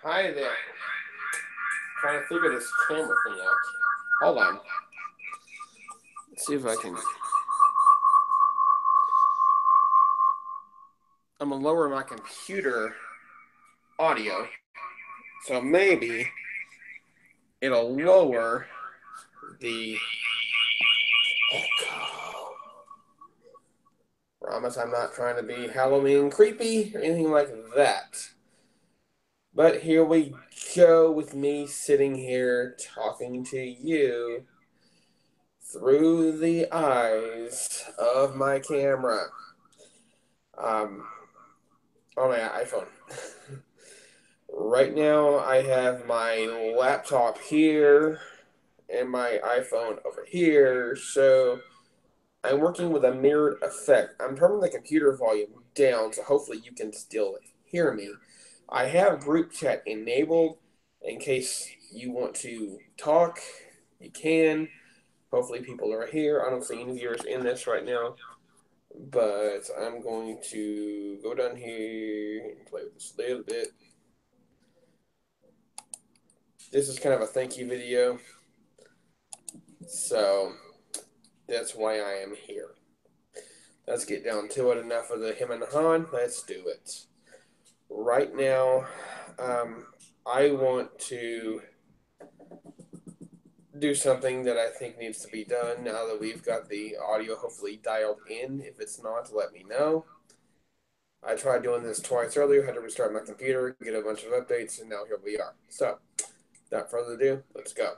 Hi there. Trying to figure this camera thing out. Hold on. Let's see if I can. I'm gonna lower my computer audio, so maybe it'll lower the echo. Promise I'm not trying to be Halloween creepy or anything like that. But here we go with me sitting here talking to you through the eyes of my camera. Um, on my iPhone. Right now, I have my laptop here and my iPhone over here, so I'm working with a mirrored effect. I'm turning the computer volume down, so hopefully you can still hear me. I have group chat enabled in case you want to talk. You can. Hopefully, people are here. I don't see any viewers in this right now. But I'm going to go down here and play with this a little bit. This is kind of a thank you video, so that's why I am here. Let's get down to it. Enough of the him and Han. Let's do it. Right now, I want to do something that I think needs to be done now that we've got the audio hopefully dialed in. If it's not, let me know. I tried doing this twice earlier, had to restart my computer, get a bunch of updates, and now here we are. So, without further ado, let's go.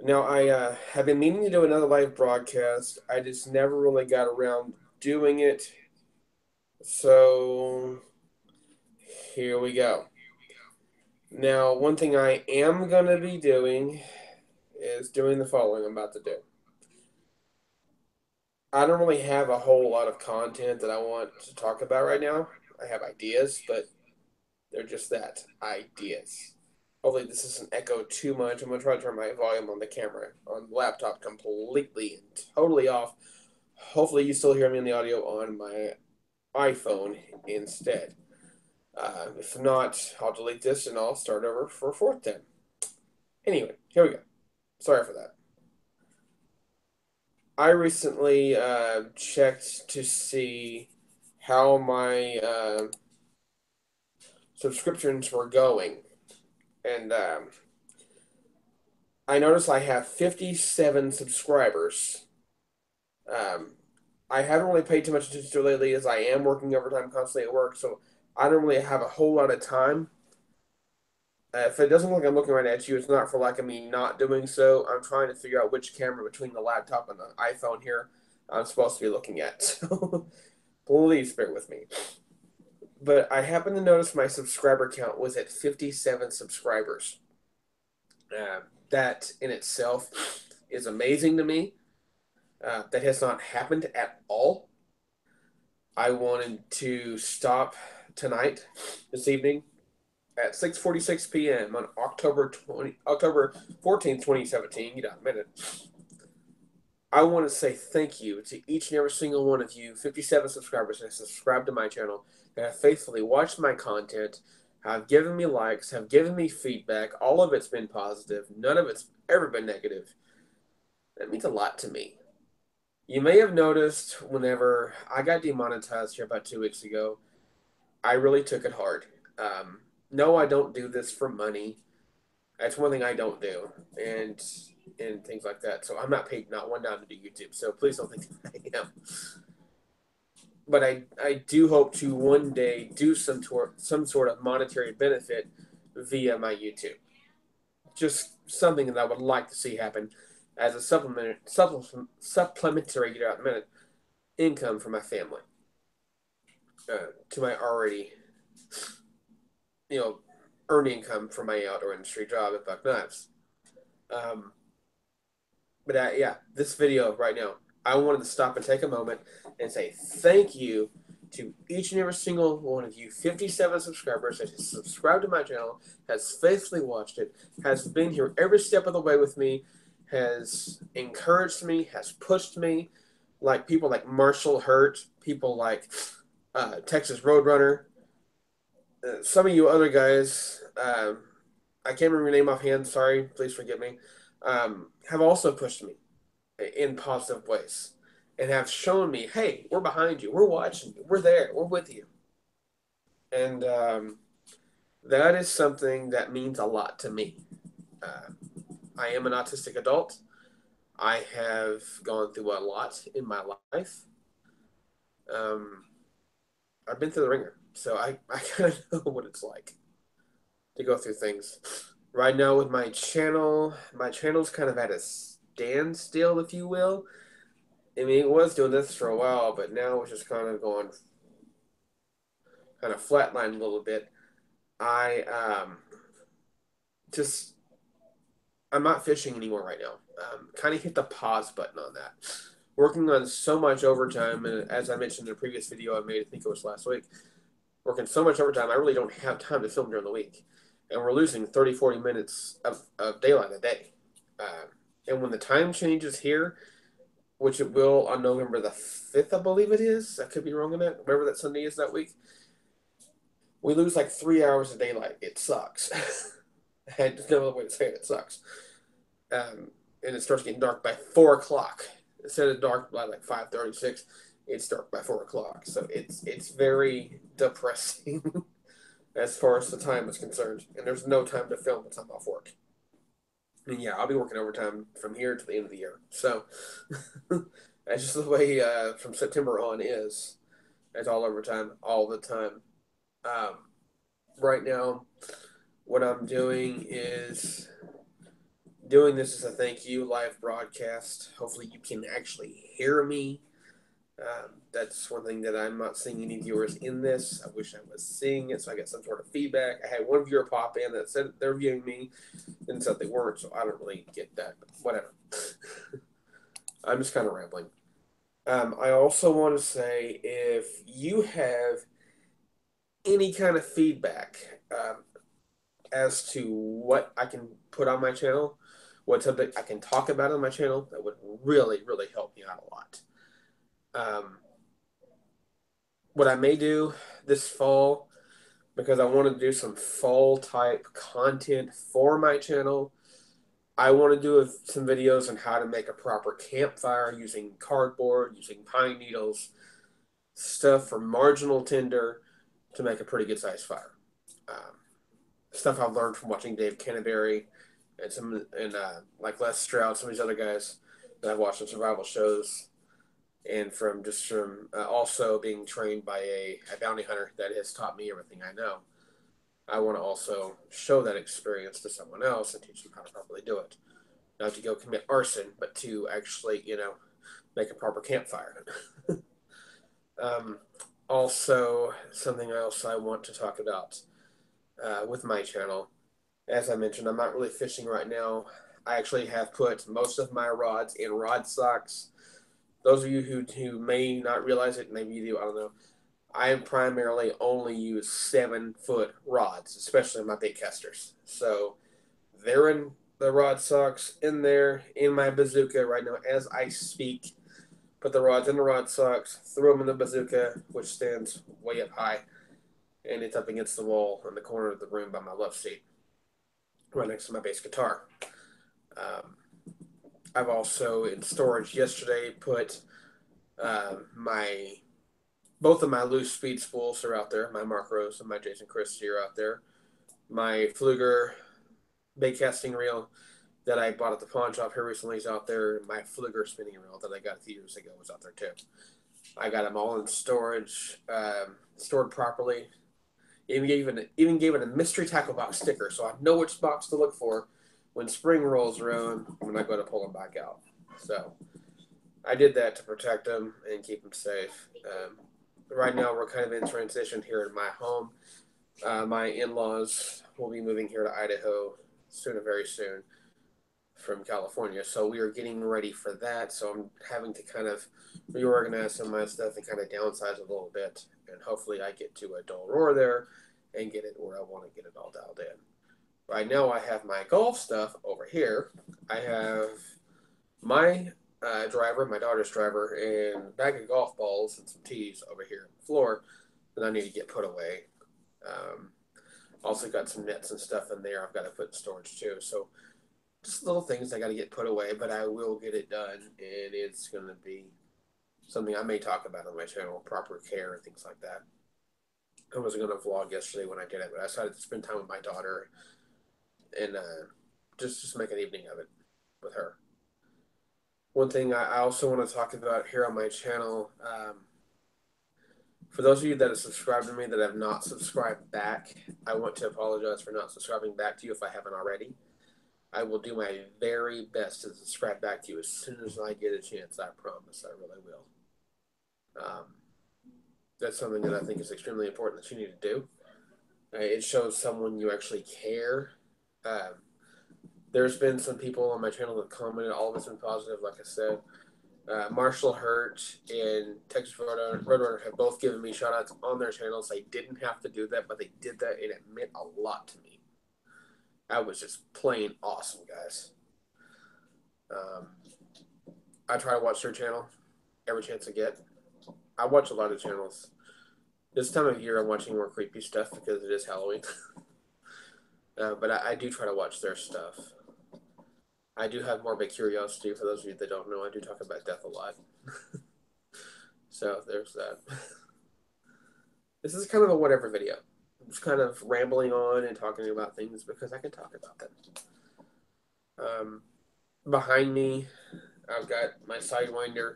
Now, I have been meaning to do another live broadcast. I just never really got around doing it. So, here we go. Now, one thing I am going to be doing is doing the following I'm about to do. I don't really have a whole lot of content that I want to talk about right now. I have ideas, but they're just that, ideas. Hopefully this doesn't echo too much. I'm going to try to turn my volume on the camera, on the laptop completely and totally off. Hopefully you still hear me in the audio on my iPhone instead. If not, I'll delete this and I'll start over for a fourth time. Anyway, here we go. Sorry for that. I recently checked to see how my subscriptions were going, and I noticed I have 57 subscribers. Um, I haven't really paid too much attention to it lately as I am working overtime constantly at work, so I don't really have a whole lot of time. If it doesn't look like I'm looking right at you, it's not for lack of me not doing so. I'm trying to figure out which camera between the laptop and the iPhone here I'm supposed to be looking at. So please bear with me. But I happened to notice my subscriber count was at 57 subscribers. Uh, that in itself is amazing to me. That has not happened at all. I wanted to stop tonight, this evening, at 6:46 p.m. on October 14th, 2017. You got a minute. I want to say thank you to each and every single one of you, 57 subscribers that have subscribed to my channel, that have faithfully watched my content, have given me likes, have given me feedback. All of it's been positive. None of it's ever been negative. That means a lot to me. You may have noticed whenever I got demonetized here about 2 weeks ago, I really took it hard. No, I don't do this for money. That's one thing I don't do, and things like that. So I'm not paid not one dime to do YouTube. So please don't think I am. But I do hope to one day do some sort of monetary benefit via my YouTube. Just something that I would like to see happen as a supplementary, get out in a minute, income for my family. To my already, you know, earning income from my outdoor industry job at Buck Knives. Um, but yeah, this video right now, I wanted to stop and take a moment and say thank you to each and every single one of you 57 subscribers that has subscribed to my channel, has faithfully watched it, has been here every step of the way with me, has encouraged me, has pushed me, like people like Marshall Hurt, people like Texas Roadrunner, some of you other guys, I can't remember your name offhand. Sorry, please forgive me. Have also pushed me in positive ways and have shown me, hey, we're behind you, we're watching you, we're there, we're with you, and that is something that means a lot to me. Uh, I am an autistic adult. I have gone through a lot in my life. Um, I've been through the ringer, so I kind of know what it's like to go through things. Right now with my channel's kind of at a standstill, if you will. I mean, it was doing this for a while, but now it's just kind of going kind of flatlined a little bit. I just I'm not fishing anymore right now. Kind of hit the pause button on that. Working on so much overtime, and as I mentioned in a previous video I made, I think it was last week, working so much overtime, I really don't have time to film during the week. And we're losing 30, 40 minutes of daylight a day. And when the time changes here, which it will on November the 5th, I believe it is. I could be wrong on that. Whatever that Sunday is that week. We lose like 3 hours of daylight. It sucks. I just no other way to say it. It sucks. And it starts getting dark by 4 o'clock. Instead of dark by like 5:36, it's dark by 4 o'clock. So it's very depressing as far as the time is concerned. And there's no time to film once I'm off work. And yeah, I'll be working overtime from here to the end of the year. So that's just the way from September on is. It's all overtime all the time. Um, right now, what I'm doing is doing this as a thank you live broadcast. Hopefully, you can actually hear me. That's one thing that I'm not seeing any viewers in this. I wish I was seeing it so I get some sort of feedback. I had one viewer pop in that said they're viewing me and said they weren't, so I don't really get that. But whatever. I'm just kind of rambling. I also want to say if you have any kind of feedback as to what I can put on my channel, what subject I can talk about on my channel, that would really, really help me out a lot. What I may do this fall, because I want to do some fall type content for my channel, I want to do some videos on how to make a proper campfire using cardboard, using pine needles, stuff for marginal tinder to make a pretty good sized fire. Um, Stuff I've learned from watching Dave Canterbury and like Les Stroud, some of these other guys that I've watched on survival shows, and from also being trained by a bounty hunter that has taught me everything I know. I want to also show that experience to someone else and teach them how to properly do it. Not to go commit arson, but to actually, make a proper campfire. um, Also, something else I want to talk about with my channel. As I mentioned, I'm not really fishing right now. I actually have put most of my rods in rod socks. Those of you who may not realize it, maybe you do, I don't know. I primarily only use 7-foot rods, especially my bait casters. So they're in the rod socks in there in my bazooka right now as I speak. Put the rods in the rod socks, throw them in the bazooka, which stands way up high, and it's up against the wall in the corner of the room by my love seat, right next to my bass guitar. Um, I've also in storage yesterday put my both of my loose speed spools are out there. My Mark Rose and my Jason Christie are out there. My Fluger bait casting reel that I bought at the pawn shop here recently is out there. My Fluger spinning reel that I got a few years ago was out there too. I got them all in storage, stored properly. Even gave it a mystery tackle box sticker, so I know which box to look for when spring rolls around when I go to pull them back out. So I did that to protect them and keep them safe. Right now, we're kind of in transition here in my home. My in-laws will be moving here to Idaho soon, very soon, from California. So we are getting ready for that. So I'm having to kind of reorganize some of my stuff and kind of downsize a little bit. And hopefully I get to a dull roar there and get it where I want to get it all dialed in. Right now I have my golf stuff over here. I have my driver, my daughter's driver, and a bag of golf balls and some tees over here on the floor that I need to get put away. Also got some nets and stuff in there I've got to put in storage too. So just little things I got to get put away, but I will get it done, and it's going to be something I may talk about on my channel, proper care and things like that. I wasn't going to vlog yesterday when I did it, but I decided to spend time with my daughter and just make an evening of it with her. One thing I also want to talk about here on my channel, for those of you that have subscribed to me that have not subscribed back, I want to apologize for not subscribing back to you if I haven't already. I will do my very best to subscribe back to you as soon as I get a chance. I promise. I really will. Um, that's something that I think is extremely important that you need to do. It shows someone you actually care. Um, there's been some people on my channel that commented. All of it's been positive, like I said. Marshall Hurt and Texas Roadrunner have both given me shout outs on their channels. They didn't have to do that, but they did that, and it meant a lot to me. That was just plain awesome, guys. I try to watch their channel every chance I get. I watch a lot of channels. This time of year, I'm watching more creepy stuff because it is Halloween. But I do try to watch their stuff. I do have morbid curiosity. For those of you that don't know, I do talk about death a lot. So there's that. This is kind of a whatever video. I'm just kind of rambling on and talking about things because I can talk about them. Behind me, I've got my Sidewinder.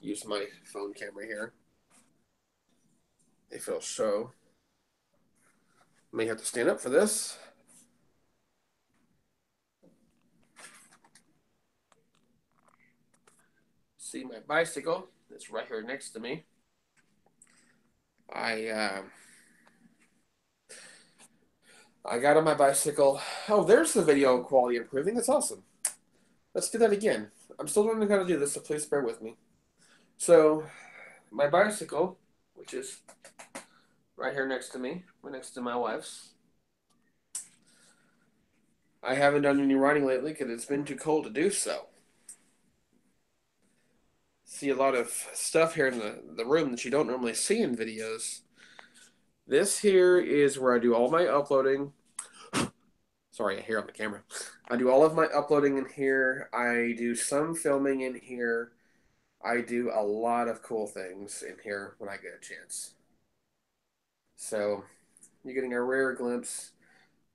Use my phone camera here. If it'll show. May have to stand up for this. See my bicycle. It's right here next to me. I got on my bicycle. Oh, there's the video quality improving. That's awesome. Let's do that again. I'm still learning how to do this, so please bear with me. So, my bicycle, which is right here next to me, next to my wife's. I haven't done any riding lately because it's been too cold to do so. See a lot of stuff here in the room that you don't normally see in videos. This here is where I do all my uploading. Sorry, I hear on the camera. I do all of my uploading in here. I do some filming in here. I do a lot of cool things in here when I get a chance. So you're getting a rare glimpse,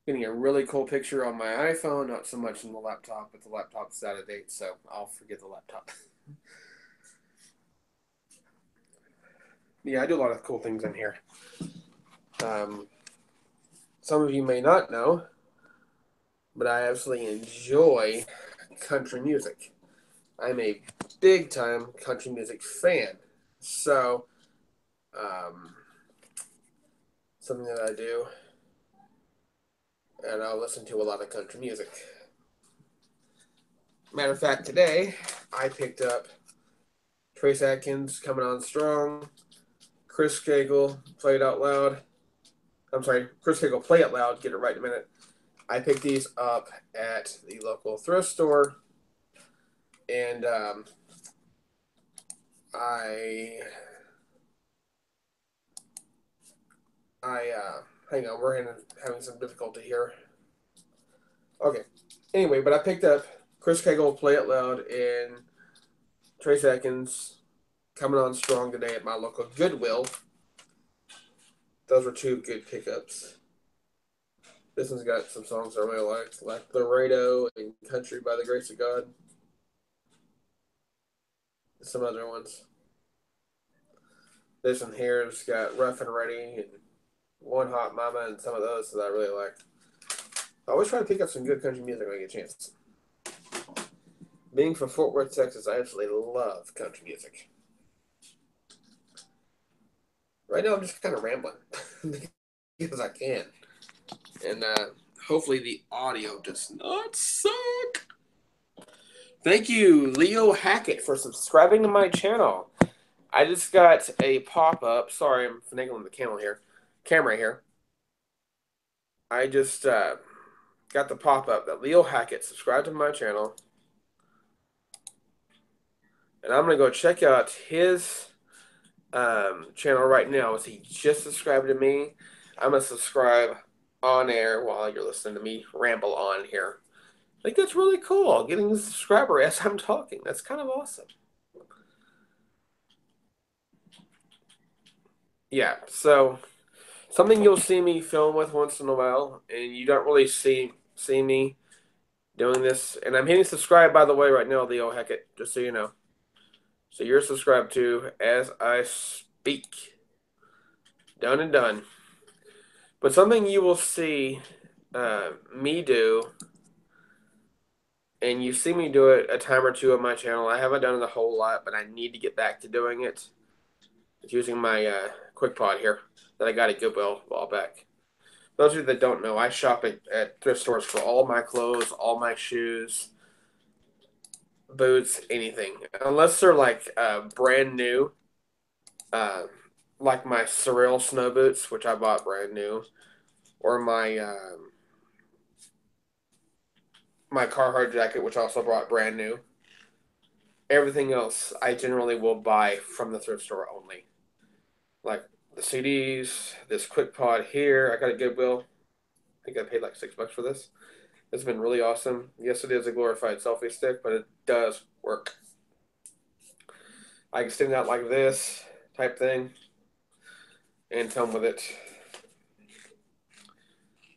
getting a really cool picture on my iPhone, not so much on the laptop, but the laptop's out of date, so I'll forget the laptop. Yeah, I do a lot of cool things in here. Some of you may not know, but I absolutely enjoy country music. I'm a big time country music fan. So, something that I do, and I'll listen to a lot of country music. Matter of fact, today I picked up Trace Atkins, Coming On Strong, Chris Cagle, Play It Out Loud. I'm sorry, Chris Cagle, Play It Loud, get it right in a minute. I picked these up at the local thrift store, and hang on, we're having some difficulty here. Okay. Anyway, but I picked up Chris Cagle, Play It Loud, and Trace Atkins, Coming On Strong today at my local Goodwill. Those were two good pickups. This one's got some songs I really like Laredo and Country by the Grace of God. Some other ones. This one here's got Rough and Ready and One Hot Mama and some of those that I really like. I always try to pick up some good country music when I get a chance. Being from Fort Worth, Texas, I absolutely love country music. Right now, I'm just kind of rambling because I can. And hopefully the audio does not suck. Thank you, Leo Hackett, for subscribing to my channel. I just got a pop-up. Sorry, I'm finagling the camera here. I just got the pop-up that Leo Hackett subscribed to my channel. And I'm going to go check out his channel right now as he just subscribed to me. I'm going to subscribe on air while you're listening to me ramble on here. I think that's really cool, getting a subscriber as I'm talking. That's kind of awesome. Yeah, so something you'll see me film with once in a while, and you don't really see me doing this. And I'm hitting subscribe, by the way, right now, Leo Heckett, just so you know. So you're subscribed to as I speak. Done and done. But something you will see me do, and you see me do it a time or two on my channel. I haven't done it a whole lot, but I need to get back to doing it. It's using my Quick Pod here that I got at Goodwill a while back. Those of you that don't know, I shop at thrift stores for all my clothes, all my shoes, boots, anything. Unless they're like brand new, uh, like my Surreal snow boots, which I bought brand new, or my Carhartt jacket, which I also bought brand new. Everything else, I generally will buy from the thrift store only. Like the CDs, this Quick Pod here, I got a Goodwill. I think I paid like $6 for this. It's been really awesome. Yes, it is a glorified selfie stick, but it does work. I can stand out like this type thing and film with it.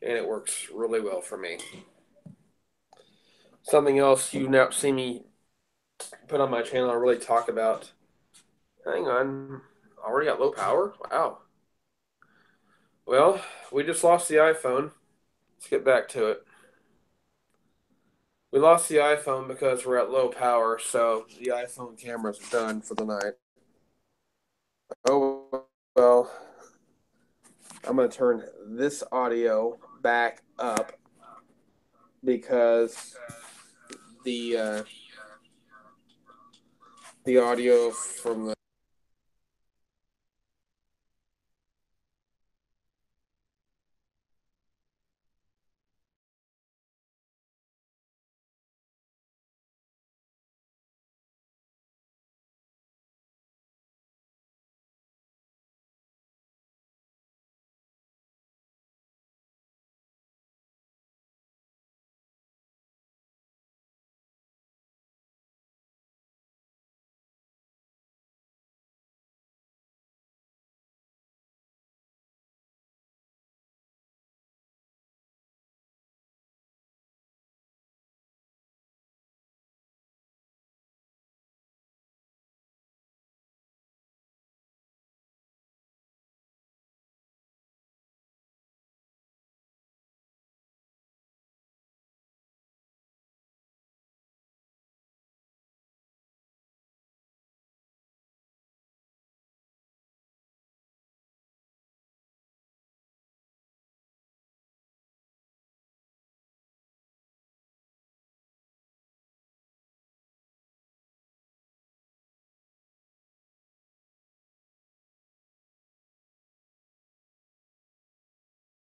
And it works really well for me. Something else you've now seen me put on my channel I really talk about. Hang on. Already got low power? Wow. Well, we just lost the iPhone. Let's get back to it. We lost the iPhone because we're at low power, so the iPhone camera's done for the night. Oh, well. I'm going to turn this audio back up because the audio from the